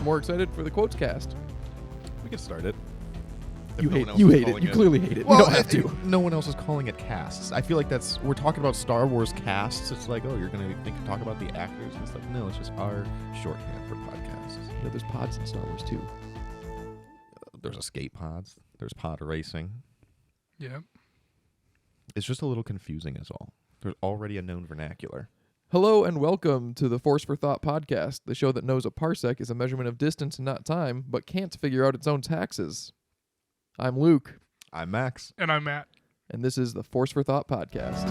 more excited for the quotes cast. We can start it. You hate it. You clearly hate it. Well, we don't have to. No one else is calling it casts. I feel like we're talking about Star Wars casts. It's like, oh, you're going to talk about the actors and stuff. No, it's just our shorthand for podcasts. Yeah, there's pods in Star Wars too. There's escape pods. There's pod racing. Yeah. It's just a little confusing is all. There's already a known vernacular. Hello and welcome to the Force for Thought podcast, the show that knows a parsec is a measurement of distance and not time, but can't figure out its own taxes. I'm Luke. I'm Max. And I'm Matt. And this is the Force for Thought podcast.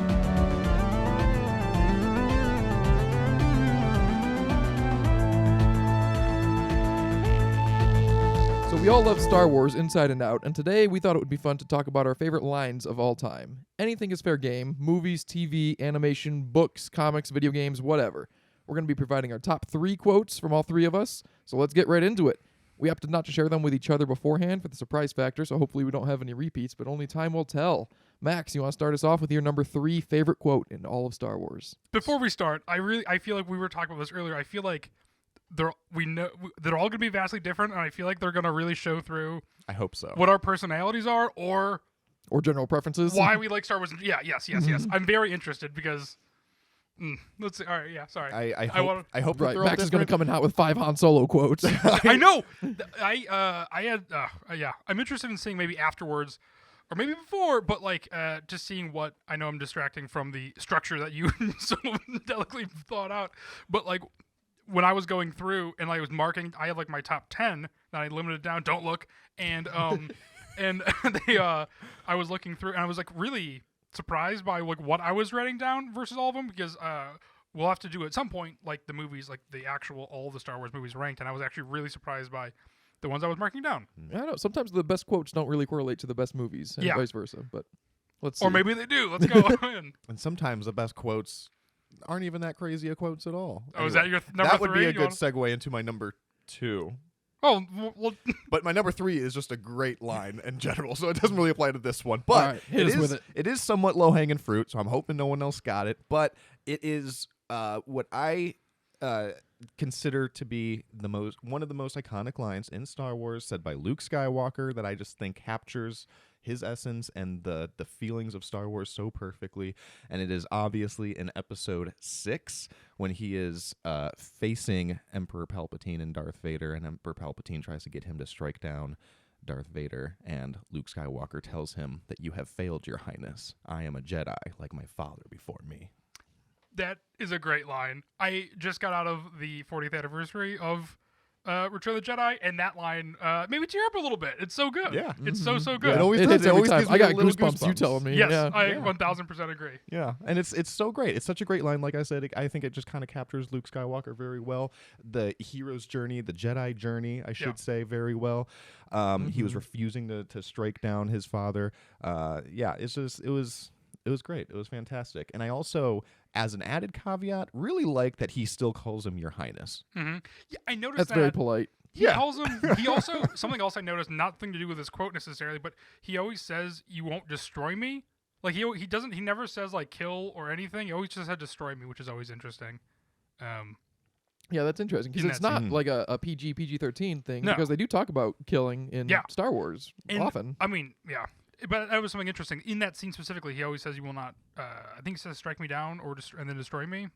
So we all love Star Wars inside and out, and today we thought it would be fun to talk about our favorite lines of all time. Anything is fair game: movies, TV, animation, books, comics, video games, whatever. We're going to be providing our top 3 quotes from all 3 of us, so let's get right into it. We opted not to share them with each other beforehand for the surprise factor, so hopefully we don't have any repeats, but only time will tell. Max, you want to start us off with your number 3 favorite quote in all of Star Wars? Before we start, I feel like we were talking about this earlier. I feel like they're all going to be vastly different, and I feel like they're going to really show through I hope so. what our personalities are or general preferences. why we like Star Wars. Yeah, yes. I'm very interested because let's see. All right, yeah, sorry. I hope Right, that they're all Max is going to different. come in hot with 5 Han Solo quotes. I know. I'm interested in seeing maybe afterwards or maybe before, but like just seeing what I know. I'm distracting from the structure that you so delicately thought out, but like when I was going through and I was marking, I had like my top 10 that I limited down. Don't look, and and I was looking through and I was like really surprised by like what I was writing down versus all of them because we'll have to do at some point like the movies, like the actual all the Star Wars movies ranked, and I was actually really surprised by the ones I was marking down. I know. Sometimes the best quotes don't really correlate to the best movies, and Yeah. vice versa. But let's see. Or maybe they do. Let's go. And sometimes the best quotes aren't even that crazy of quotes at all. Oh, is that your number That would 3? be a You good wanna- segue into my number 2. Oh, well, But my number 3 is just a great line in general, so it doesn't really apply to this one. But All right, hit us with it. It is somewhat low-hanging fruit, so I'm hoping no one else got it. But it is what I consider to be one of the most iconic lines in Star Wars, said by Luke Skywalker, that I just think captures his essence and the feelings of Star Wars so perfectly. And it is obviously in episode 6 when he is facing Emperor Palpatine and Darth Vader, and Emperor Palpatine tries to get him to strike down Darth Vader, and Luke Skywalker tells him that you have failed, Your Highness. I am a Jedi like my father before me. that is a great line. I just got out of the 40th anniversary of Return of the Jedi, and that line made me tear up a little bit. It's so good. Yeah. It's so Yeah, good. it always It does. hits It every always time. gives I me got a little goosebumps. You telling me? Yes, Yeah. I Yeah. 1000% agree. Yeah, and it's so great. It's such a great line. Like I said, I think it just kind of captures Luke Skywalker very well. The hero's journey, the Jedi journey, I should say, very well. He was refusing to strike down his father. It's just it was great. It was fantastic. And I also, as an added caveat, really like that he still calls him Your Highness. Yeah, I noticed That's that. very polite. He calls him. He also something else I noticed, nothing to do with his quote necessarily, but he always says, "You won't destroy me." Like he doesn't. He never says like kill or anything. He always just said destroy me, which is always interesting. Yeah, that's interesting because In it's that not scene. like a PG-13 thing, No. because they do talk about killing in Yeah. Star Wars And, often. I mean, yeah. But that was something interesting. In that scene specifically, he always says, "You will not." I think he says, "Strike me down," or and then destroy me.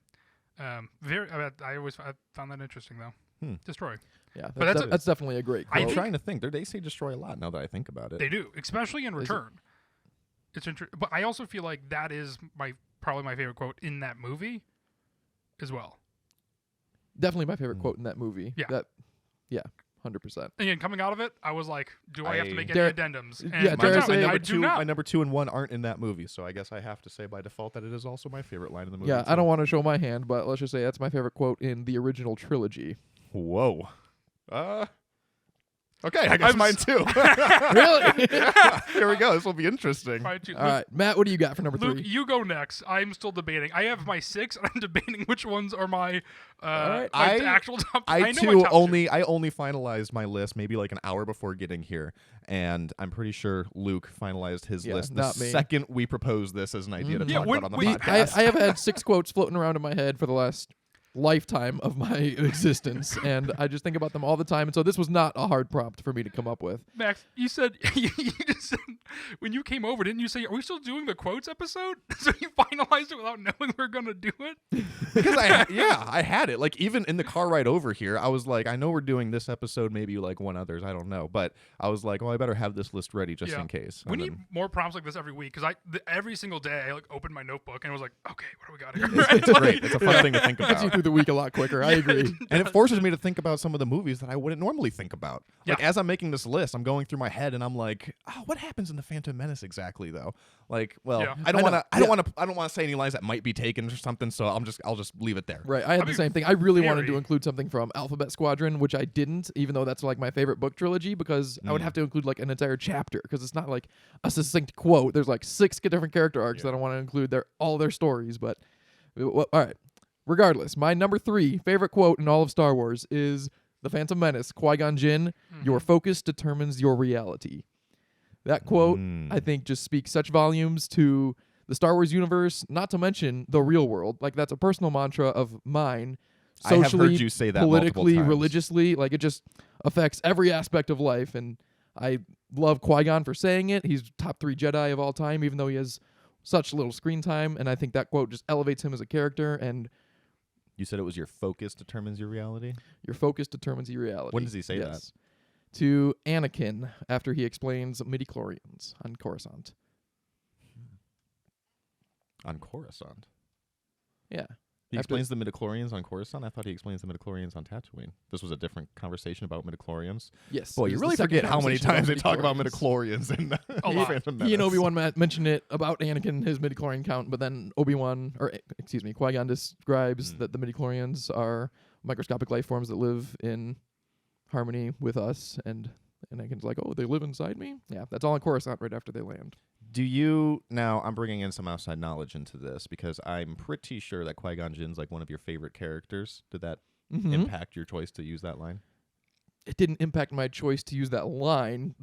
I found that interesting though. Destroy. Yeah, but that's definitely a great I quote. I'm think- trying to think. They say destroy a lot now that I think about it. They do, especially in Return. It's interesting, but I also feel like that is probably my favorite quote in that movie, as well. Definitely my favorite quote in that movie. Yeah. 100%. Again, coming out of it, I was like, "Do I have to make any Dare- addendums?" And yeah, turns dare I out say- I do not. My number 2 and 1 aren't in that movie, so I guess I have to say by default that it is also my favorite line in the movie. Yeah, I too. don't want to show my hand, but let's just say that's my favorite quote in the original trilogy. Whoa. Okay, I guess mine too. Really? Here we go. This will be interesting. Mine too. All right, Matt, what do you got for number Luke, 3? you go next. I'm still debating. I have my 6, and I'm debating which ones are my right. my actual top. I know my too top only finalized my list maybe like an hour before getting here, and I'm pretty sure Luke finalized his Yeah, list the not me. second we proposed this as an idea to Yeah, talk when about on the we- podcast. I have had 6 quotes floating around in my head for the last lifetime of my existence, and I just think about them all the time. And so this was not a hard prompt for me to come up with. Max, you said you just said, when you came over, didn't you say, "Are we still doing the quotes episode?" So you finalized it without knowing we are gonna do it. Because I had it. Like even in the car ride over here, I was like, I know we're doing this episode, maybe like one others, I don't know, but I was like, well, I better have this list ready just in case. We And need then- more prompts like this every week because every single day I like opened my notebook and I was like, okay, what do we got here? It's great. It's a fun thing to think Gets you about. through the week a lot quicker. I agree. And it forces me to think about some of the movies that I wouldn't normally think about. Like Yeah. as I'm making this list, I'm going through my head and I'm like, oh, what happens in the Phantom Menace exactly though? Like, well, Yeah. I don't I want know. to I don't want to say any lines that might be taken or something, so I'll just leave it there. Right, I had I the mean, same thing. I really wanted to very- include something from Alphabet Squadron, which I didn't, even though that's like my favorite book trilogy, because I would have to include like an entire chapter, because it's not like a succinct quote. There's like 6 different character arcs that I want to include all their stories. But all right, regardless, my number 3 favorite quote in all of Star Wars is The Phantom Menace, Qui-Gon Jinn, "Your focus determines your reality." That quote, I think, just speaks such volumes to the Star Wars universe, not to mention the real world. Like, that's a personal mantra of mine. I have Socially, heard you say that multiple politically, times. religiously, like it just affects every aspect of life. And I love Qui-Gon for saying it. He's top 3 Jedi of all time, even though he has such little screen time. And I think that quote just elevates him as a character. And You said it was your focus determines your reality? your focus determines your reality. When does he say that? To Anakin after he explains midichlorians on Coruscant. On Coruscant. Yeah. He After- explains the midichlorians on Coruscant? I thought he explains the midichlorians on Tatooine. This was a different conversation about midichlorians. Yes. Boy, it you was really the second forget how many conversation times they talk about midichlorians. midichlorians in A lot. Phantom He and Menace. Obi-Wan mentioned it about Anakin, his midichlorian count, but then Qui-Gon describes that the midichlorians are microscopic life forms that live in harmony with us, and Anakin's like, oh, they live inside me? Yeah, that's all on Coruscant right after they land. Do you now? I'm bringing in some outside knowledge into this because I'm pretty sure that Qui-Gon Jinn's like one of your favorite characters. Did that impact your choice to use that line? It didn't impact my choice to use that line,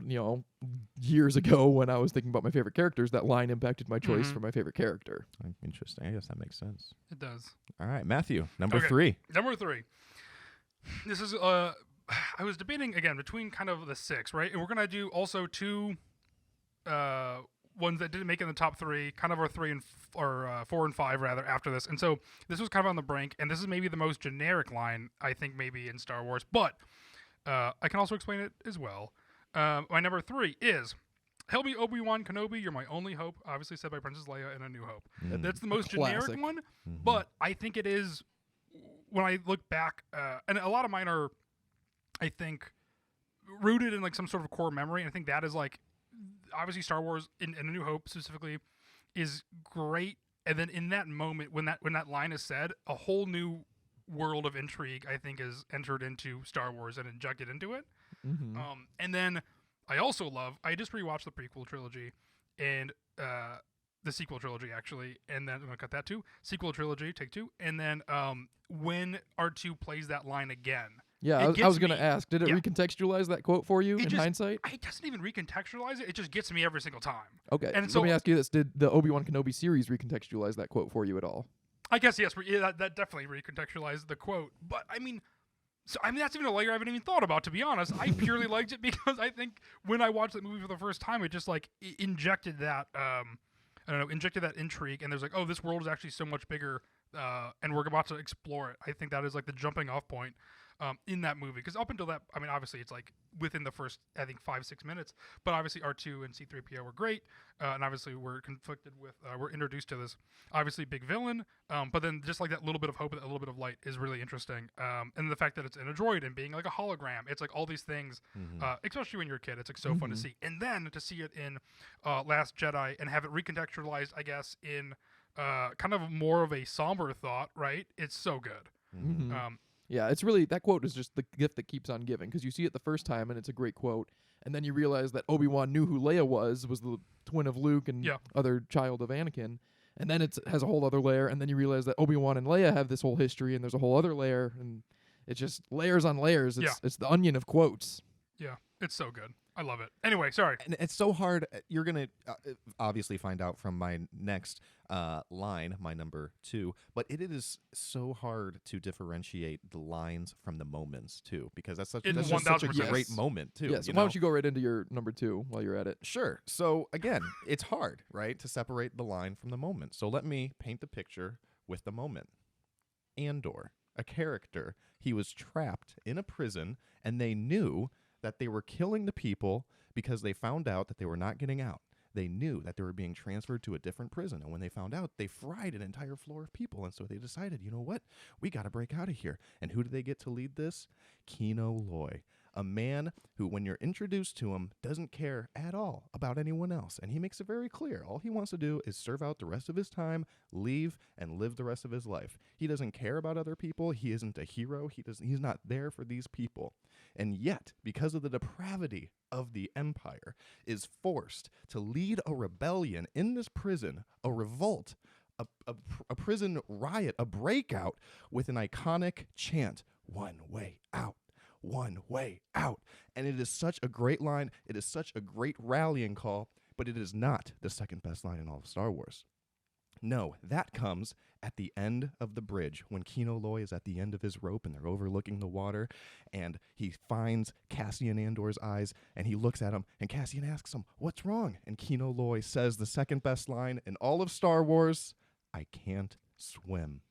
years ago when I was thinking about my favorite characters. That line impacted my choice for my favorite character. Interesting. I guess that makes sense. It does. All right, Matthew, number Okay. 3. Number 3. This is I was debating again between kind of the 6, right? And we're gonna do also 2 ones that didn't make it in the top 3, kind of our 4 and 5 rather after this. And so this was kind of on the brink, and this is maybe the most generic line I think maybe in Star Wars, but I can also explain it as well. My number 3 is, "Hail me, Obi-Wan Kenobi, you're my only hope," obviously said by Princess Leia in A New Hope. That's the most generic Classic. one, but I think it is, when I look back, and a lot of mine are, I think, rooted in like some sort of core memory, and I think that is like, obviously Star Wars in A New Hope specifically is great, and then in that moment when that line is said, a whole new world of intrigue I think is entered into Star Wars and injected into it. And then I also love, I just rewatched the prequel trilogy and the sequel trilogy actually, and then I'm gonna cut that too. Sequel trilogy, take 2, and then when R2 plays that line again. Yeah, It I gets was going to me. ask, did it Yeah. recontextualize that quote for you in just- hindsight? It doesn't even recontextualize it. It just gets me every single time. Okay, and let so- me ask you this. Did the Obi-Wan Kenobi series recontextualize that quote for you at all? I guess yes, that definitely recontextualized the quote. But I mean, that's even a layer I haven't even thought about, to be honest. I purely liked it because I think when I watched that movie for the first time, it just like injected that injected that intrigue, and there's like, oh, this world is actually so much bigger, and we're about to explore it. I think that is like the jumping off point in that movie, because up until that, I mean, obviously it's like within the first, I think, 5-6 minutes, but obviously R2 and C-3PO were great, and obviously we're conflicted with, we're introduced to this obviously big villain, but then just like that little bit of hope, that little bit of light is really interesting, and the fact that it's in a droid and being like a hologram, it's like all these things, especially when you're a kid, it's like so fun to see, and then to see it in Last Jedi and have it recontextualized, I guess, in kind of more of a somber thought, right? It's so good. Yeah, it's really, that quote is just the gift that keeps on giving, because you see it the first time and it's a great quote, and then you realize that Obi-Wan knew who Leia was the twin of Luke and other child of Anakin, and then it has a whole other layer, and then you realize that Obi-Wan and Leia have this whole history, and there's a whole other layer, and it's just layers on layers. It's the onion of quotes. Yeah, it's so good. I love it. Anyway, sorry. And it's so hard. You're going to obviously find out from my next line, my number 2. But it is so hard to differentiate the lines from the moments, too, because that's just such a 1000%. great moment, too. Yes. Why don't you go right into your number 2 while you're at it? Sure. So, again, it's hard, right, to separate the line from the moment. So let me paint the picture with the moment. Andor, a character, he was trapped in a prison, and they knew that they were killing the people because they found out that they were not getting out. They knew that they were being transferred to a different prison. And when they found out, they fried an entire floor of people. And so they decided, you know what? We got to break out of here. And who do they get to lead this? Kino Loy, a man who, when you're introduced to him, doesn't care at all about anyone else. And he makes it very clear. All he wants to do is serve out the rest of his time, leave, and live the rest of his life. He doesn't care about other people. He isn't a hero. He's not there for these people. And yet, because of the depravity of the Empire, is forced to lead a rebellion in this prison, a revolt, a prison riot, a breakout with an iconic chant, "One way out. One way out." And it is such a great line. It is such a great rallying call, but it is not the second best line in all of Star Wars. No, that comes at the end of the bridge when Kino Loy is at the end of his rope and they're overlooking the water, and he finds Cassian Andor's eyes and he looks at him, and Cassian asks him, "What's wrong?" And Kino Loy says the second best line in all of Star Wars, "I can't swim."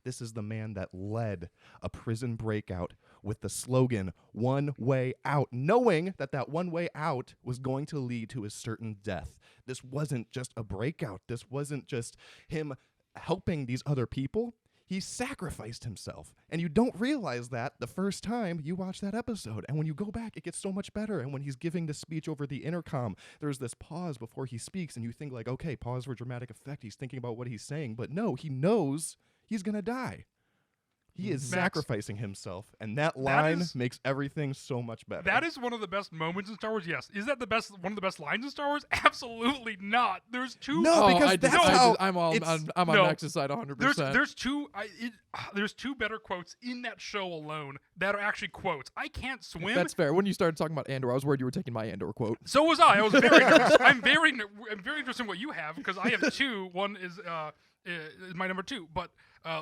This is the man that led a prison breakout with the slogan, "One way out," knowing that that one way out was going to lead to a certain death. This wasn't just a breakout. This wasn't just him helping these other people. He sacrificed himself. And you don't realize that the first time you watch that episode. And when you go back, it gets so much better. And when he's giving the speech over the intercom, there's this pause before he speaks. And you think like, okay, pause for dramatic effect. He's thinking about what he's saying. But no, he knows he's going to die. He is sacrificing himself, and that line makes everything so much better. That is one of the best moments in Star Wars. Yes, is that one of the best lines in Star Wars? Absolutely not. There's two. No, because I'm on Max's side 100%. There's two better quotes in that show alone that are actually quotes. "I can't swim." That's fair. When you started talking about Andor, I was worried you were taking my Andor quote. So was I. I was very nervous. I'm very interested in what you have because I have 2. One is my number 2, but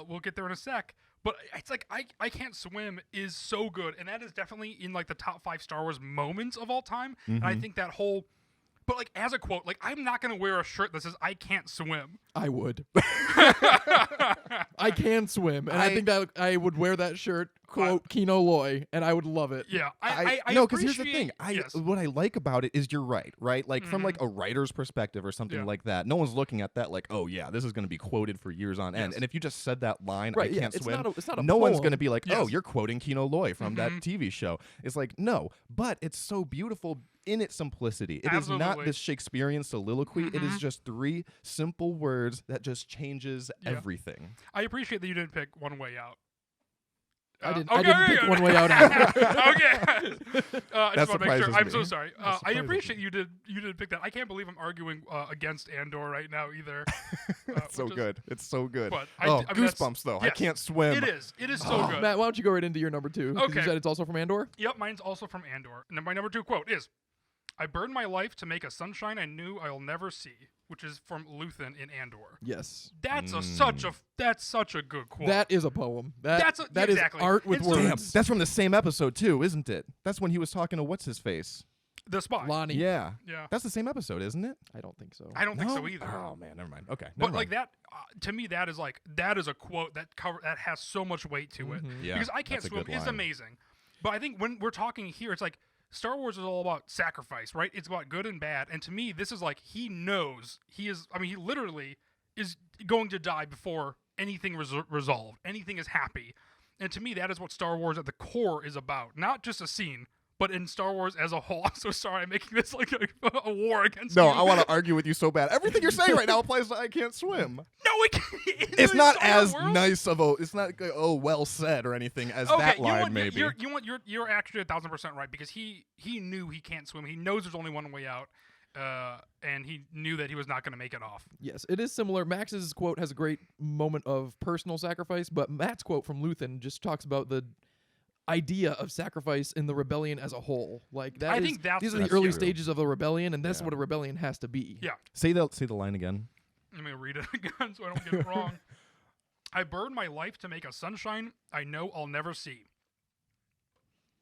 we'll get there in a sec. But it's like I Can't Swim is so good, and that is definitely in like the top 5 Star Wars moments of all time. And I think that whole, but like as a quote, like I'm not gonna wear a shirt that says "I can't swim." I would. I can swim, and I think that I would wear that shirt. Quote Kino Loy, and I would love it. Yeah, no, because here's the thing. Yes. What I like about it is you're right? Like from like a writer's perspective or something like that. No one's looking at that like, oh yeah, this is going to be quoted for years on end. And if you just said that line, "I can't swim," it's not a no poem. one's going to be like, oh, you're quoting Kino Loy from that TV show. It's like no, but it's so beautiful in its simplicity. It is not this Shakespearean soliloquy. It is just 3 simple words that just changes everything. I appreciate that you didn't pick "One Way Out." I didn't pick "One Way Out" either. Okay. I just want to make sure. I'm so sorry. I appreciate you did pick that. I can't believe I'm arguing against Andor right now either. It's so good. It's so good. But goosebumps though. Yes, I can't swim. It is. It is so good. Matt, why don't you go right into your number 2? Okay. You said it's also from Andor? Yep, mine's also from Andor. And my number 2 quote is, "I burned my life to make a sunshine I knew I'll never see," which is from Luthen in Andor. Yes. That's such a good quote. That is a poem. That is exactly. art with words. Damn, that's from the same episode too, isn't it? That's when he was talking to what's his face. The spy. Lonnie. Yeah. Yeah. That's the same episode, isn't it? I don't think so. I don't think so either. Oh man, never mind. Okay. But like that, to me, that is a quote that has so much weight to it. Yeah, because "I Can't Swim" is amazing. But I think when we're talking here, it's like Star Wars is all about sacrifice, right? It's about good and bad. And to me, this is like he knows he literally is going to die before anything resolved, anything is happy. And to me, that is what Star Wars at the core is about. Not just a scene, but in Star Wars as a whole. I'm so sorry I'm making this like a war against you. No, I want to argue with you so bad. Everything you're saying right now applies to "I Can't Swim." No, it can't. It's not as nice of a. It's not well said or anything as that line. Maybe you're actually 1,000% right because he knew he can't swim. He knows there's only one way out. And he knew that he was not going to make it off. Yes, it is similar. Max's quote has a great moment of personal sacrifice, but Matt's quote from Luthen just talks about idea of sacrifice in the rebellion as a whole. Like that I is- think that's these are the the early true. stages of the rebellion, and that's Yeah. what a rebellion has to be. Yeah. Say the line again. Let me read it again so I don't get it wrong. I burn my life to make a sunshine I know I'll never see.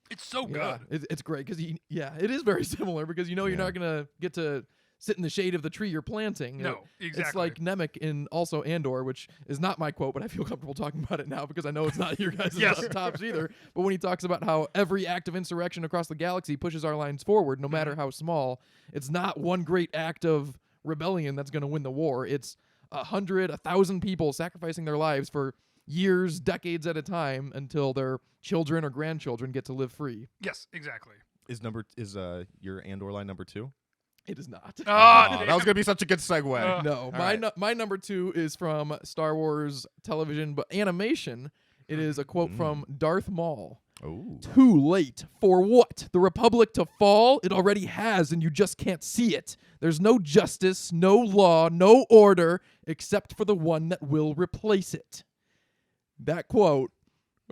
It's so Yeah, good. it's great because it is very similar because you're Yeah. not gonna get to sit in the shade of the tree you're planting. No, exactly. It's like Nemec in also Andor, which is not my quote, but I feel comfortable talking about it now because I know it's not your guys' Yes. tops either. But when he talks about how every act of insurrection across the galaxy pushes our lines forward, no matter how small, it's not one great act of rebellion that's going to win the war. It's 100, 1,000 people sacrificing their lives for years, decades at a time until their children or grandchildren get to live free. Yes, exactly. Is your Andor line number 2? It is not. Oh, That was gonna be such a good segue. No, right. my number 2 is from Star Wars television, but animation. It is a quote from Darth Maul. Oh. Too late for what? The Republic to fall? It already has, and you just can't see it. There's no justice, no law, no order, except for the one that will replace it. That quote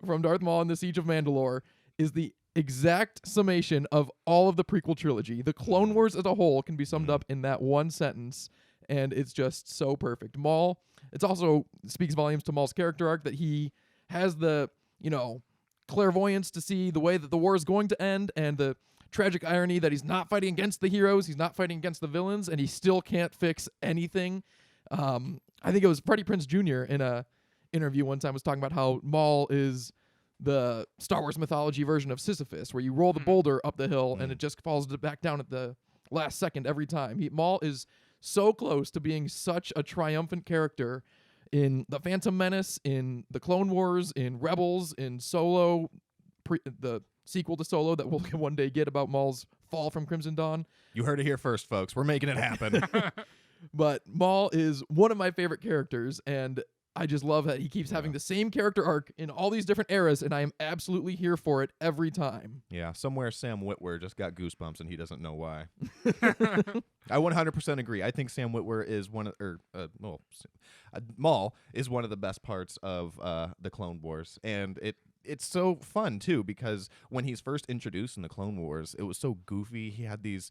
from Darth Maul in the Siege of Mandalore is the exact summation of all of the prequel trilogy. The Clone Wars as a whole can be summed up in that one sentence, and it's just so perfect. Maul, it's also speaks volumes to Maul's character arc that he has the, clairvoyance to see the way that the war is going to end, and the tragic irony that he's not fighting against the heroes, he's not fighting against the villains, and he still can't fix anything. I think it was Freddie Prinze Jr. in a interview one time was talking about how Maul is the Star Wars mythology version of Sisyphus, where you roll the boulder up the hill and it just falls back down at the last second every time. Maul is so close to being such a triumphant character in The Phantom Menace, in the Clone Wars, in Rebels, in Solo, the sequel to Solo that we'll one day get about Maul's fall from Crimson Dawn. You heard it here first, folks. We're making it happen. But Maul is one of my favorite characters, and I just love that he keeps having the same character arc in all these different eras, and I am absolutely here for it every time. Yeah, somewhere Sam Witwer just got goosebumps and he doesn't know why. I 100% agree. I think Sam Witwer is Maul is one of the best parts of the Clone Wars, and it's so fun too because when he's first introduced in the Clone Wars, it was so goofy. He had these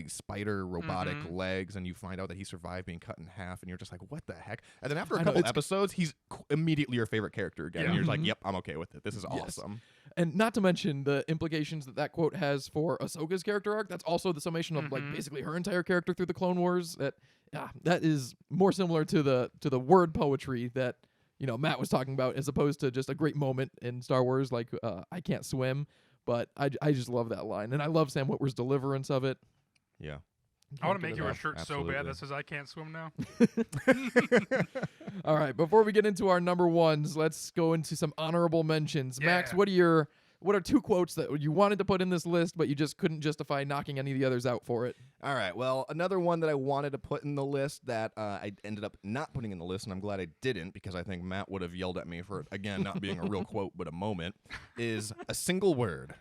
spider robotic legs, and you find out that he survived being cut in half, and you're just like, what the heck? And then after a couple episodes, he's immediately your favorite character again, and you're like, yep, I'm okay with it. This is awesome. And not to mention the implications that quote has for Ahsoka's character arc. That's also the summation of like basically her entire character through the Clone Wars. That is more similar to the word poetry that Matt was talking about, as opposed to just a great moment in Star Wars like I can't swim. But I just love that line, and I love Sam Witwer's deliverance of it. Yeah. I want to Can't make get you a enough. shirt so Absolutely. bad that says I can't swim now. All right, before we get into our number ones, let's go into some honorable mentions. Max, Yeah. what are 2 quotes that you wanted to put in this list, but you just couldn't justify knocking any of the others out for it? All right. Well, another one that I wanted to put in the list that I ended up not putting in the list, and I'm glad I didn't because I think Matt would have yelled at me for, again, not being a real quote but a moment, is a single word: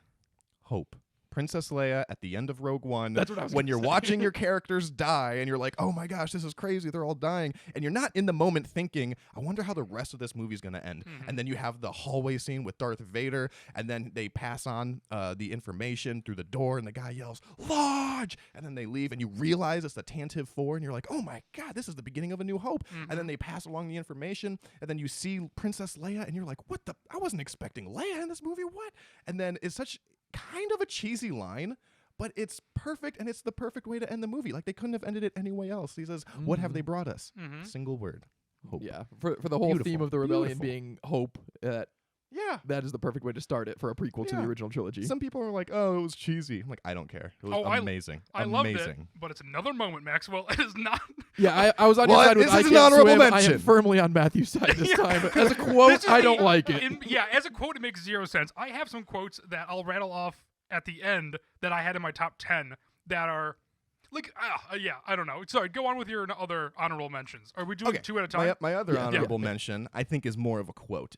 hope. Princess Leia at the end of Rogue One, That's what I was when gonna you're say. watching your characters die and you're like, oh my gosh, this is crazy, they're all dying, and you're not in the moment thinking, I wonder how the rest of this movie is going to end. And then you have the hallway scene with Darth Vader, and then they pass on the information through the door, and the guy yells, Lodge! And then they leave, and you realize it's the Tantive 4, and you're like, oh my god, this is the beginning of A New Hope. And then they pass along the information, and then you see Princess Leia, and you're like, what the? I wasn't expecting Leia in this movie, what? And then it's such kind of a cheesy line, but it's perfect, and it's the perfect way to end the movie. Like, they couldn't have ended it any way else. He says, what have they brought us? Single word: hope. Yeah, for the whole Beautiful. theme of the rebellion Beautiful. being hope, Yeah. that is the perfect way to start it for a prequel to the Yeah. original trilogy. Some people are like, oh, it was cheesy. I'm like, I don't care. It was amazing. I loved it, amazing. but it's another moment, Maxwell. It is not. Yeah, I was on your What? side with This I is an can't honorable swim. I am mention. firmly on Matthew's side this Yeah. time. As a quote, This is I don't like it. As a quote, it makes zero sense. I have some quotes that I'll rattle off at the end that I had in my top 10 that are like, I don't know. Sorry, go on with your other honorable mentions. Are we doing 2 at a time? My other Yeah. honorable mention, I think, is more of a quote.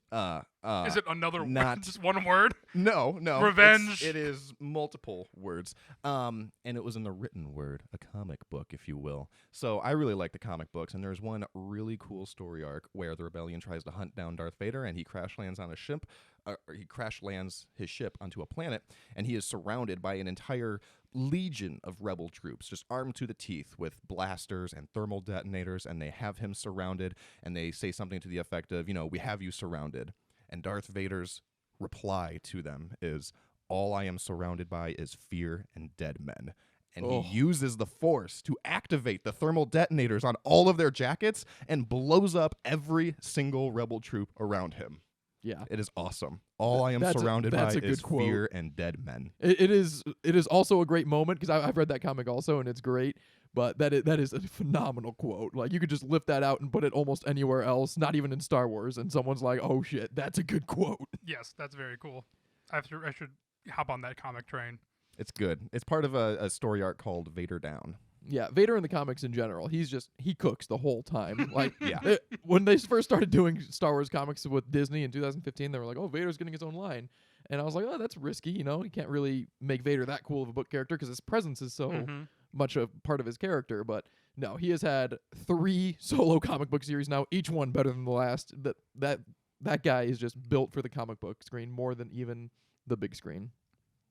Is it another not word? Just one word? No, no. Revenge. It is multiple words. And it was in the written word, a comic book, if you will. So I really like the comic books, and there's one really cool story arc where the rebellion tries to hunt down Darth Vader, and he crash lands on a ship. Or he crash lands his ship onto a planet, and he is surrounded by an entire legion of rebel troops, just armed to the teeth with blasters and thermal detonators, and they have him surrounded, and they say something to the effect of, we have you surrounded. And Darth Vader's reply to them is, all I am surrounded by is fear and dead men. And he uses the Force to activate the thermal detonators on all of their jackets and blows up every single rebel troop around him. Yeah. It is awesome. All I am surrounded by is fear and dead men. It is also a great moment because I've read that comic also, and it's great. But that is a phenomenal quote. Like, you could just lift that out and put it almost anywhere else, not even in Star Wars, and someone's like, "Oh shit, that's a good quote." Yes, that's very cool. I should hop on that comic train. It's good. It's part of a story arc called Vader Down. Yeah, Vader in the comics in general, he cooks the whole time. Like, Yeah. When they first started doing Star Wars comics with Disney in 2015, they were like, "Oh, Vader's getting his own line," and I was like, "Oh, that's risky." You can't really make Vader that cool of a book character because his presence is so much a part of his character. But no, he has had 3 solo comic book series now, each one better than the last. That guy is just built for the comic book screen more than even the big screen.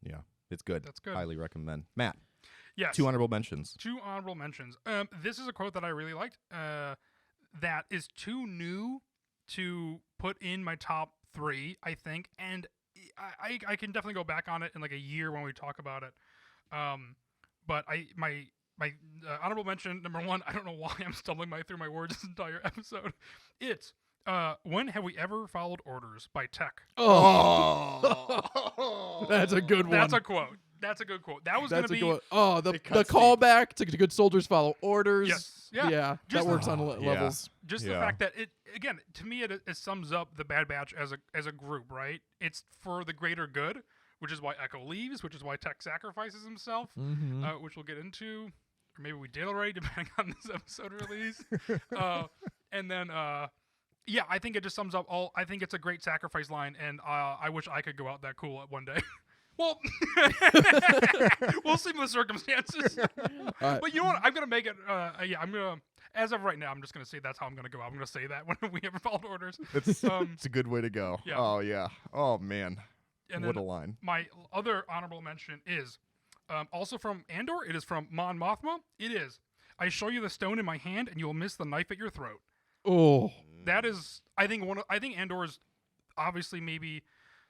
Yeah, it's good. That's good. Highly recommend. Matt. Yes. 2 honorable mentions. 2 honorable mentions. This is a quote that I really liked. That is too new to put in my top 3, I think, and I can definitely go back on it in like a year when we talk about it. But my honorable mention number 1. I don't know why I'm stumbling through my words this entire episode. It's when have we ever followed orders by tech? Oh, that's a good one. That's a quote. That's a good quote. That was going to be... the callback to good soldiers follow orders. Yes. Yeah. That works on levels. Just the fact that it, again, to me, it sums up the Bad Batch as a group, right? It's for the greater good, which is why Echo leaves, which is why Tech sacrifices himself, which we'll get into. Or maybe we did already, depending on this episode release. And then... yeah, I think it just sums up all. I think it's a great sacrifice line, and I wish I could go out that cool one day. Well, we'll see the circumstances. But you know what? I'm gonna make it. I'm gonna. As of right now, I'm just gonna say that's how I'm gonna go out. I'm gonna say that when we ever followed orders. It's a good way to go. Yeah. Oh yeah. Oh man. And what a line. My other honorable mention is also from Andor. It is from Mon Mothma. It is. I show you the stone in my hand, and you will miss the knife at your throat. Oh. That is, I think Andor is obviously maybe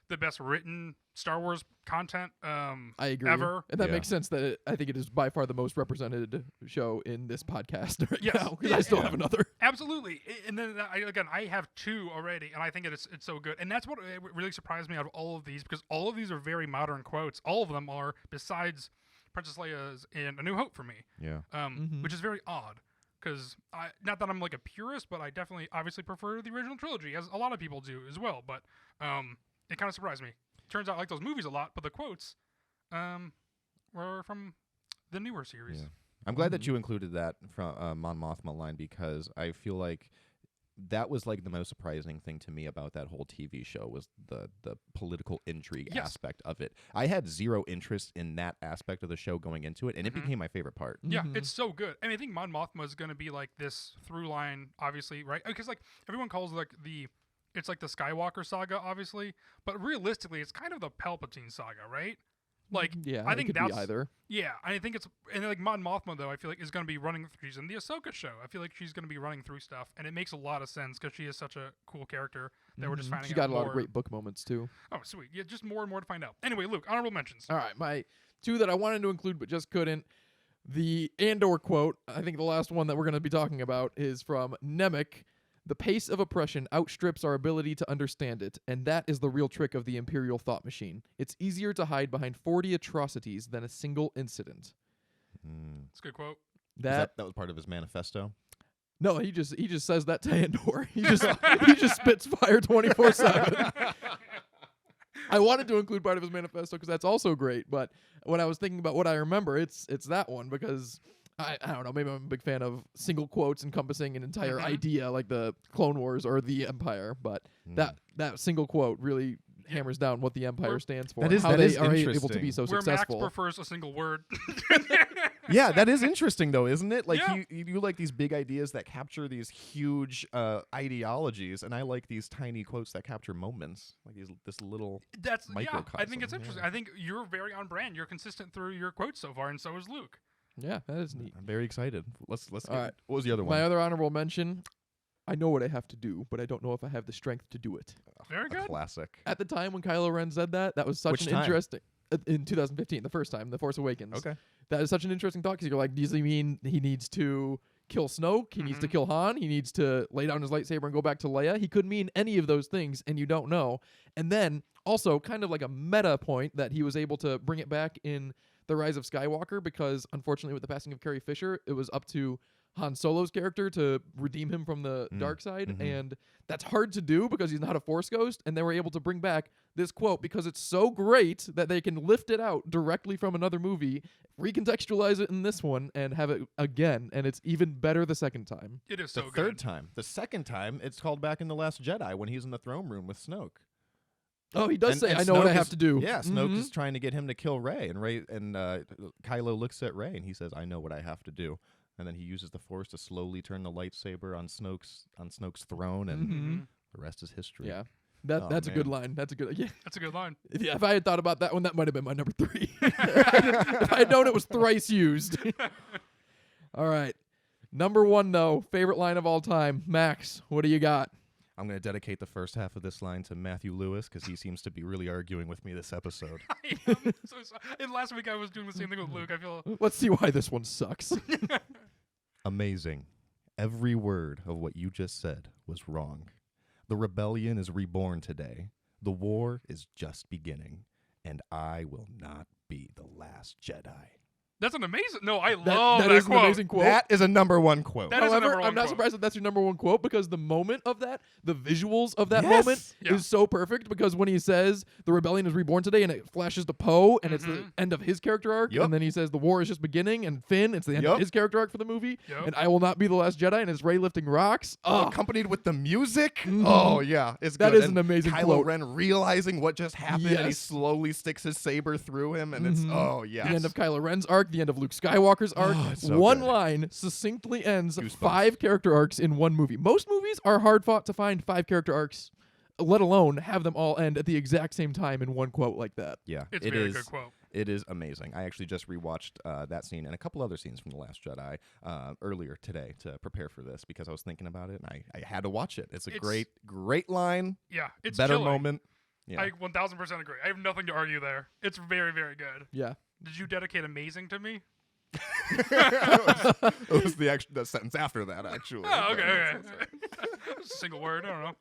the best written Star Wars content I agree. ever. And that makes sense that I think it is by far the most represented show in this podcast right Yes. now, because I still have another. Absolutely. And then I have 2 already, and I think it's so good. And that's what really surprised me out of all of these, because all of these are very modern quotes. All of them are, besides Princess Leia's in A New Hope for me. Yeah. Which is very odd. Because not that I'm like a purist, but I definitely obviously prefer the original trilogy, as a lot of people do as well. But it kind of surprised me. Turns out I like those movies a lot, but the quotes were from the newer series. Yeah. I'm glad that you included that from Mon Mothma line, because I feel like that was like the most surprising thing to me about that whole TV show was the political intrigue aspect of it. I had zero interest in that aspect of the show going into it, and it became my favorite part. Yeah, it's so good. I mean, I think Mon Mothma is going to be like this through line, obviously, right? Because like everyone calls it's like the Skywalker saga, obviously, but realistically, it's kind of the Palpatine saga, right? Like, yeah, I think it could that's be either. Yeah, I think it's, and like Mon Mothma though, I feel like is going to be running. She's in the Ahsoka show. I feel like she's going to be running through stuff, and it makes a lot of sense because she is such a cool character that we're just finding. She got out a lot more. of great book moments too. Oh, sweet! Yeah, just more and more to find out. Anyway, Luke, honorable mentions. All right, my 2 that I wanted to include but just couldn't. The Andor quote. I think the last one that we're going to be talking about is from Nemec. The pace of oppression outstrips our ability to understand it, and that is the real trick of the Imperial thought machine. It's easier to hide behind 40 atrocities than a single incident. That's a good quote. That was part of his manifesto. No, he just says that to Andor. He just spits fire 24/7. I wanted to include part of his manifesto because that's also great, but when I was thinking about what I remember, it's that one because I don't know. Maybe I'm a big fan of single quotes encompassing an entire Mhm. idea, like the Clone Wars or the Empire. But that single quote really hammers down what the Empire We're- stands for That and is- how that they is are able to interesting. be so Where successful. Max prefers a single word. Yeah, that is interesting though, isn't it? Like Yeah. you like these big ideas that capture these huge ideologies, and I like these tiny quotes that capture moments, like this little. That's I think it's Microcosm, interesting. yeah. I think you're very on brand. You're consistent through your quotes so far, and so is Luke. Yeah, that is neat. I'm very excited. Let's. All right. What was the other one? My other honorable mention. I know what I have to do, but I don't know if I have the strength to do it. Very A good. classic. At the time when Kylo Ren said that was such Which an time? interesting. In 2015, the first time, The Force Awakens. Okay. That is such an interesting thought because you're like, does he mean he needs to kill Snoke? He needs to Mhm. kill Han? He needs to lay down his lightsaber and go back to Leia? He could mean any of those things, and you don't know. And then also kind of like a meta point that he was able to bring it back in The Rise of Skywalker because unfortunately with the passing of Carrie Fisher, it was up to Han Solo's character to redeem him from the dark side, mhm. and that's hard to do because he's not a Force ghost, and they were able to bring back this quote because it's so great that they can lift it out directly from another movie, recontextualize it in this one, and have it again, and it's even better the second time. It is The so third good. time. The second time, it's called back in The Last Jedi when he's in the throne room with Snoke. Oh, he does And- say, and "I know what I Snoke have is- to do." Yeah, Snoke Mhm. is trying to get him to kill Rey, and Kylo looks at Rey and he says, "I know what I have to do." And then he uses the Force to slowly turn the lightsaber on Snoke's throne, and Mhm. the rest is history. Yeah, Oh, that's a good man. line. That's a good. Yeah, That's a good line. yeah. If I had thought about that one, that might have been my number 3. If I had known it was thrice used. All right, number 1 though, favorite line of all time. Max, what do you got? I'm going to dedicate the first half of this line to Matthew Lewis because he seems to be really arguing with me this episode. I am so sorry. And last week I was doing the same thing with Luke. I feel Let's see why this one sucks. Amazing. Every word of what you just said was wrong. The rebellion is reborn today. The war is just beginning. And I will not be the last Jedi. that's an amazing. No, I That love that is quote. an amazing quote. That is a number one quote. That is a However, number one I'm not quote. surprised that that's your number 1 quote because the moment of that, the visuals of that Yes! moment Yeah. is so perfect because when he says the rebellion is reborn today and it flashes to Poe and it's the Mhm. end of his character arc Yup. and then he says the war is just beginning and Finn, it's the end Yup. of his character arc for the movie Yup. and I will not be the last Jedi and it's Rey lifting rocks. Oh, Accompanied with the music. Mhm. Oh, yeah. It's That good. is And an amazing Kylo quote. Ren realizing what just happened and he Yes. slowly sticks his saber through him. And it's, Mhm. oh, yeah. The end of Kylo Ren's arc, the end of Luke Skywalker's arc. Oh, it's so one good. line succinctly ends Goosebumps. 5 character arcs in one movie. Most movies are hard fought to find 5 character arcs, let alone have them all end at the exact same time in one quote like that. Yeah, It's it very is. good quote. It is amazing. I actually just rewatched that scene and a couple other scenes from The Last Jedi earlier today to prepare for this because I was thinking about it and I had to watch it. It's a It's- great line, Yeah, it's better chilling. moment. Yeah. I 1000% agree. I have nothing to argue there. It's very, very good. Yeah. Did you dedicate amazing to me? it was the sentence after that, actually. Oh, okay. Single word. I don't know.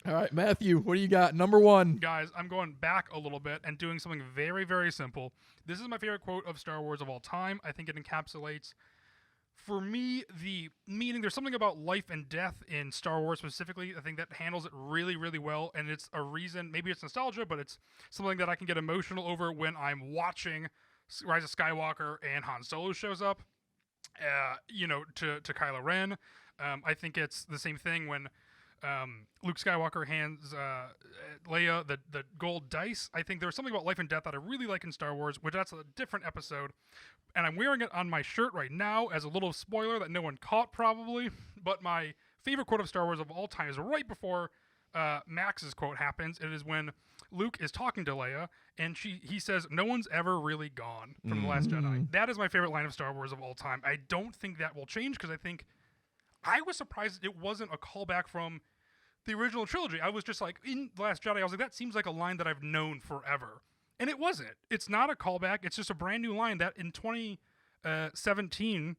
All right, Matthew, what do you got? Number 1. Guys, I'm going back a little bit and doing something very, very simple. This is my favorite quote of Star Wars of all time. I think it encapsulates, for me, the meaning. There's something about life and death in Star Wars specifically. I think that handles it really, really well. And it's a reason, maybe it's nostalgia, but it's something that I can get emotional over when I'm watching Rise of Skywalker and Han Solo shows up, to Kylo Ren. I think it's the same thing when Luke Skywalker hands Leia the gold dice. I think there's something about life and death that I really like in Star Wars, which that's a different episode. And I'm wearing it on my shirt right now as a little spoiler that no one caught probably. But my favorite quote of Star Wars of all time is right before Max's quote happens. It is when Luke is talking to Leia and he says, "No one's ever really gone" from The Last Jedi. That is my favorite line of Star Wars of all time. I don't think that will change because I was surprised it wasn't a callback from the original trilogy. I was just like, in The Last Jedi, I was like, that seems like a line that I've known forever. And it wasn't. It's not a callback. It's just a brand new line that in 2017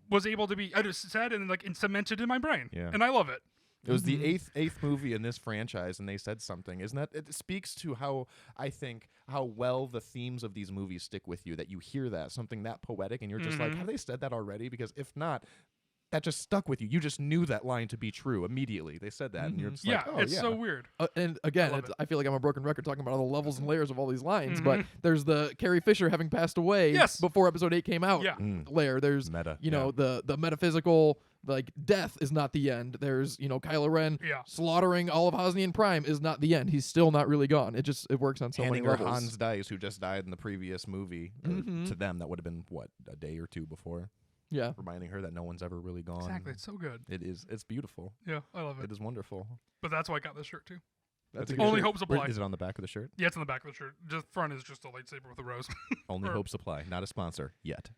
was able to be said and cemented in my brain. Yeah. And I love it. It was the eighth movie in this franchise, and they said something. Isn't that? It speaks to how well the themes of these movies stick with you. That you hear that something that poetic, and you're just like, have they said that already? Because if not, that just stuck with you. You just knew that line to be true immediately. They said that, and you're just Yeah, like, oh, it's yeah. so weird. And again, I love I feel like I'm a broken record talking about all the levels and layers of all these lines, but Mhm. there's the Carrie Fisher having passed away Yes. before episode 8 came out Yeah. layer. There's, Meta, you know, the metaphysical, like, death is not the end. There's, you know, Kylo Ren Yeah. slaughtering all of Hosnian Prime is not the end. He's still not really gone. It works on so handing many her levels. Hans Dice, who just died in the previous movie. Mhm. To them, that would have been, what, a day or two before? Yeah. Reminding her that no one's ever really gone. Exactly. It's so good. It is. It's beautiful. Yeah, I love it. It is wonderful. But that's why I got this shirt too. That's a a good good Only shirt. hopes apply. Is it on the back of the shirt? Yeah, it's on the back of the shirt. Just front is just a lightsaber with a rose. Only Or- hopes apply. Not a sponsor yet.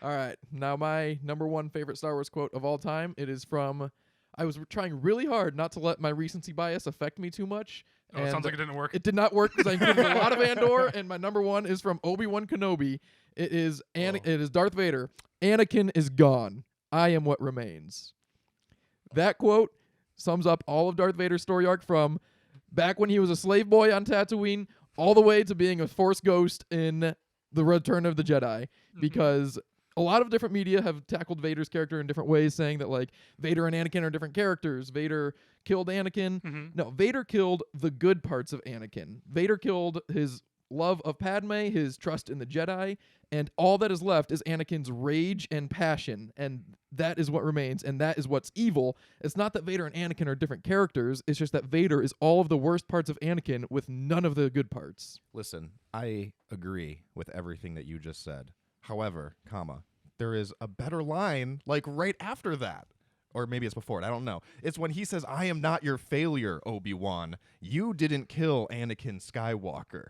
All right. Now my number one favorite Star Wars quote of all time. It is from. I was trying really hard not to let my recency bias affect me too much. Oh, it and sounds like it didn't work. it did not work because I included a lot of Andor, and my number one is from Obi-Wan Kenobi. It is It is Darth Vader. Anakin is gone. I am what remains. That quote sums up all of Darth Vader's story arc from back when he was a slave boy on Tatooine all the way to being a Force ghost in The Return of the Jedi. Because a lot of different media have tackled Vader's character in different ways, saying that, like, Vader and Anakin are different characters. Vader killed Anakin. Mhm. No, Vader killed the good parts of Anakin. Vader killed his love of Padme, his trust in the Jedi, and all that is left is Anakin's rage and passion, and that is what remains, and that is what's evil. It's not that Vader and Anakin are different characters, it's just that Vader is all of the worst parts of Anakin with none of the good parts. Listen, I agree with everything that you just said. However, there is a better line, like, right after that. Or maybe it's before it. I don't know. It's when he says, I am not your failure, Obi-Wan. You didn't kill Anakin Skywalker.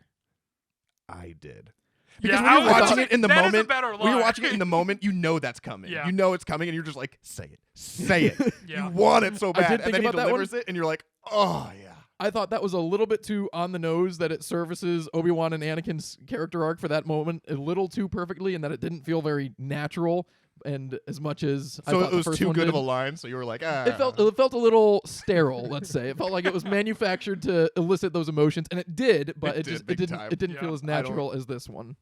I did. Because Yeah, when you're I was watching like, it in the that is a moment, better when you're line. watching it in the moment, you know that's coming. Yeah. You know it's coming, and you're just like, say it. Say it. Yeah. You want it so I bad. did And think then he about that one. delivers it, and you're like, oh, yeah. I thought that was a little bit too on the nose, that it services Obi-Wan and Anakin's character arc for that moment a little too perfectly, and that it didn't feel very natural. And as much as I So thought it the was first too one good did, of a line, so you were like, ah. it felt a little sterile. Let's say it felt like it was manufactured to elicit those emotions, and it did, but It did, big didn't time. it didn't Yeah. feel as I don't- natural as this one.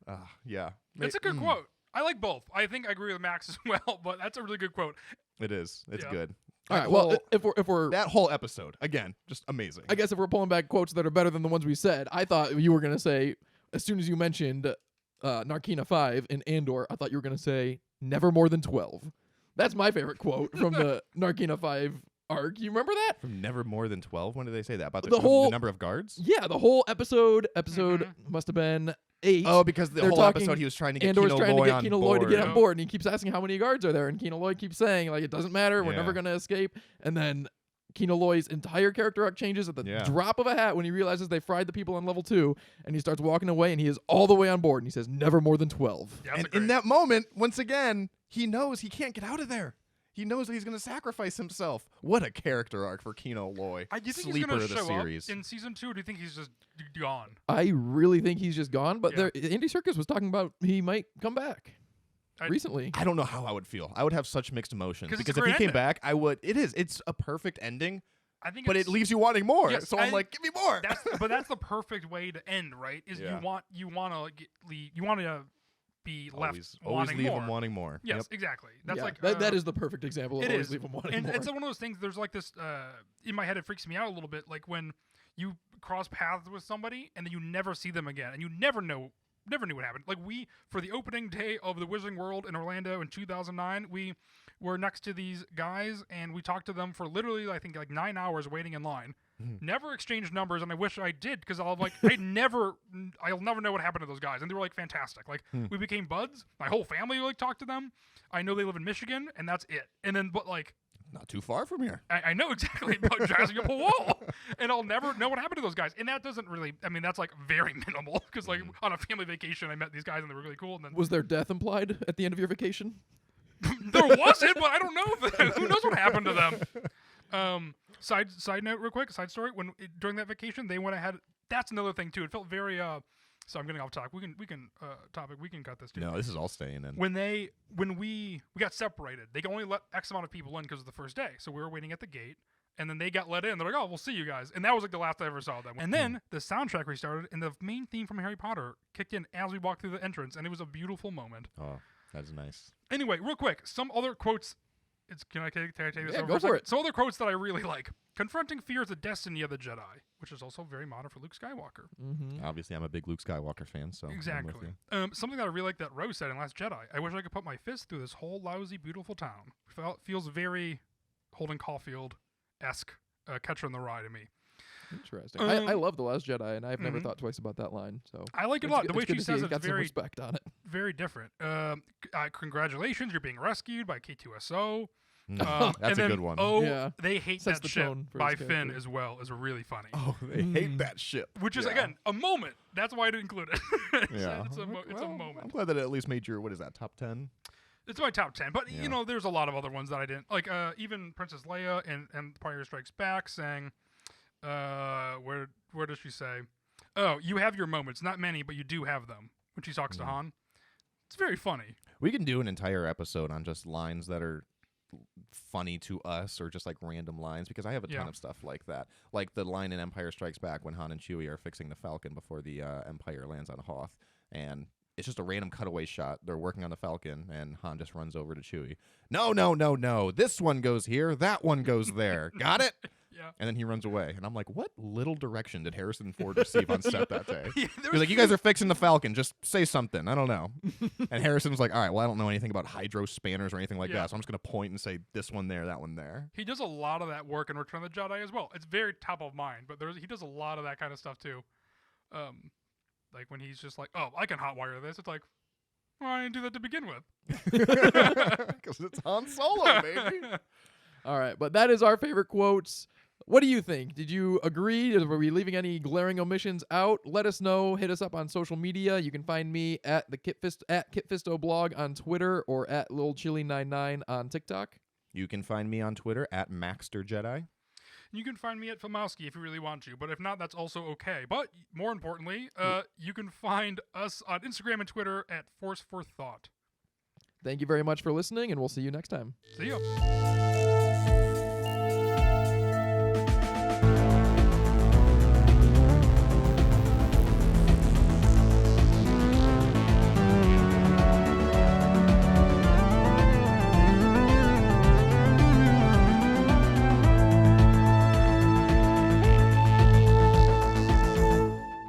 Yeah. It's a good quote. I like both. I think I agree with Max as well, but that's a really good quote. It is. It's Yeah. good. All That right. Well, whole- if we're that whole episode, again, just amazing. I guess if we're pulling back quotes that are better than the ones we said, I thought you were gonna say, as soon as you mentioned Narkina 5 in Andor, I thought you were gonna say never more than 12. That's my favorite quote from the Narkina 5 arc. You remember that? From never more than 12? When did they say that? About The the whole- number of guards? Yeah, the whole episode must have been 8. Oh, because the They're whole talking- episode he was trying to get Andor's Kino trying to Loy get on Kino board. Loy to get Yeah. on board, and he keeps asking how many guards are there, and Kino Loy keeps saying, like, it doesn't matter, we're never Yeah. gonna escape. And then Kino Loy's entire character arc changes at the Yeah. drop of a hat when he realizes they fried the people on level 2, and he starts walking away, and he is all the way on board, and he says never more than 12. Yeah, that's And a great. in that moment, once again, he knows he can't get out of there. He knows that he's going to sacrifice himself. What a character arc for Kino Loy. Do you think he's Sleeper going to of the show series. up in season 2, or do you think he's just gone? I really think he's just gone, but Yeah. Andy Serkis was talking about he might come back I- recently. I don't know how I would feel. I would have such mixed emotions. 'Cause it's a Because if he great came ending. back, I would. It is. It's a perfect ending, I think, but it's, it leaves you wanting more. Yes, so I'm I- like, give me more. But that's the perfect way to end, right? Is Yeah. you want to be left always wanting leave more. him wanting more. Yes, Yep. exactly. That's Yeah, like that is the perfect example of it always is. leave him wanting and more. it's one of those things. There's like this in my head. It freaks me out a little bit. Like when you cross paths with somebody and then you never see them again, and you never knew what happened. Like for the opening day of the Wizarding World in Orlando in 2009, we were next to these guys and we talked to them for literally, I think, like 9 hours waiting in line. Never exchanged numbers, and I wish I did because I'll never know what happened to those guys, and they were like fantastic. Like we became buds. My whole family like talked to them. I know they live in Michigan, and that's it. And then, but like. Not too far from here. I know exactly about dressing up a wall, and I'll never know what happened to those guys. And that doesn't really, I mean, that's like very minimal because like on a family vacation, I met these guys and they were really cool. And then Was there death implied at the end of your vacation? there wasn't, but I don't know. Who knows what happened to them? Side note, real quick, side story. During that vacation, they went ahead. That's another thing too. It felt very. So I'm getting off topic. We can cut this too. No, this is all staying in. When we got separated, they could only let X amount of people in because of the first day. So we were waiting at the gate, and then they got let in. They're like, "Oh, we'll see you guys." And that was like the last I ever saw them. And then the soundtrack restarted, and the main theme from Harry Potter kicked in as we walked through the entrance, and it was a beautiful moment. Oh. That's nice. Anyway, real quick, some other quotes. Can I take this Yeah, over go a for second? it. Some other quotes that I really like. Confronting fear is the destiny of the Jedi, which is also very modern for Luke Skywalker. Mm-hmm. Obviously, I'm a big Luke Skywalker fan, so I'm with Exactly. you. Something that I really like that Rose said in Last Jedi. I wish I could put my fist through this whole lousy, beautiful town. Feels very Holden Caulfield-esque, Catcher in the Rye to me. Interesting. I love The Last Jedi, and I've never thought twice about that line. So I like it a it's lot. good- The way it's good she to see says you it's got some very, respect on it. very different. Congratulations, you're being rescued by K2SO. That's and a then, good one. Oh, Yeah. they hate Sets that the ship tone for by his Finn character. as well is really funny. Oh, they hate that ship. Which is, Yeah. again, a moment. That's why I didn't include it. Yeah. it's a Well, moment. I'm glad that it at least made your, what is that, top 10? It's my top 10, but Yeah. you know, there's a lot of other ones that I didn't like. Even Princess Leia and Empire Strikes Back saying, where does she say? Oh, you have your moments, not many, but you do have them. When she talks to Han, it's very funny. We can do an entire episode on just lines that are funny to us or just like random lines because I have a ton Yeah. of stuff like that. Like the line in Empire Strikes Back when Han and Chewie are fixing the Falcon before the Empire lands on Hoth, and it's just a random cutaway shot. They're working on the Falcon, and Han just runs over to Chewie. No. This one goes here. That one goes there. Got it? Yeah. And then he runs away. And I'm like, what little direction did Harrison Ford receive on set that day? Yeah, He was like, you guys are fixing the Falcon. Just say something. I don't know. And Harrison was like, all right, well, I don't know anything about hydro spanners or anything like Yeah. that, so I'm just going to point and say this one there, that one there. He does a lot of that work in Return of the Jedi as well. It's very top of mind, but he does a lot of that kind of stuff too. Like when he's just like, oh, I can hotwire this. It's like, well, I didn't do that to begin with. Because it's Han Solo, baby. All right, but that is our favorite quotes. What do you think? Did you agree? Were we leaving any glaring omissions out? Let us know. Hit us up on social media. You can find me at Kit Fisto blog on Twitter or at Lil Chili99 on TikTok. You can find me on Twitter at MaxterJedi. You can find me at Famowski if you really want to, but if not, that's also okay. But more importantly, you can find us on Instagram and Twitter at Force for Thought. Thank you very much for listening, and we'll see you next time. See ya.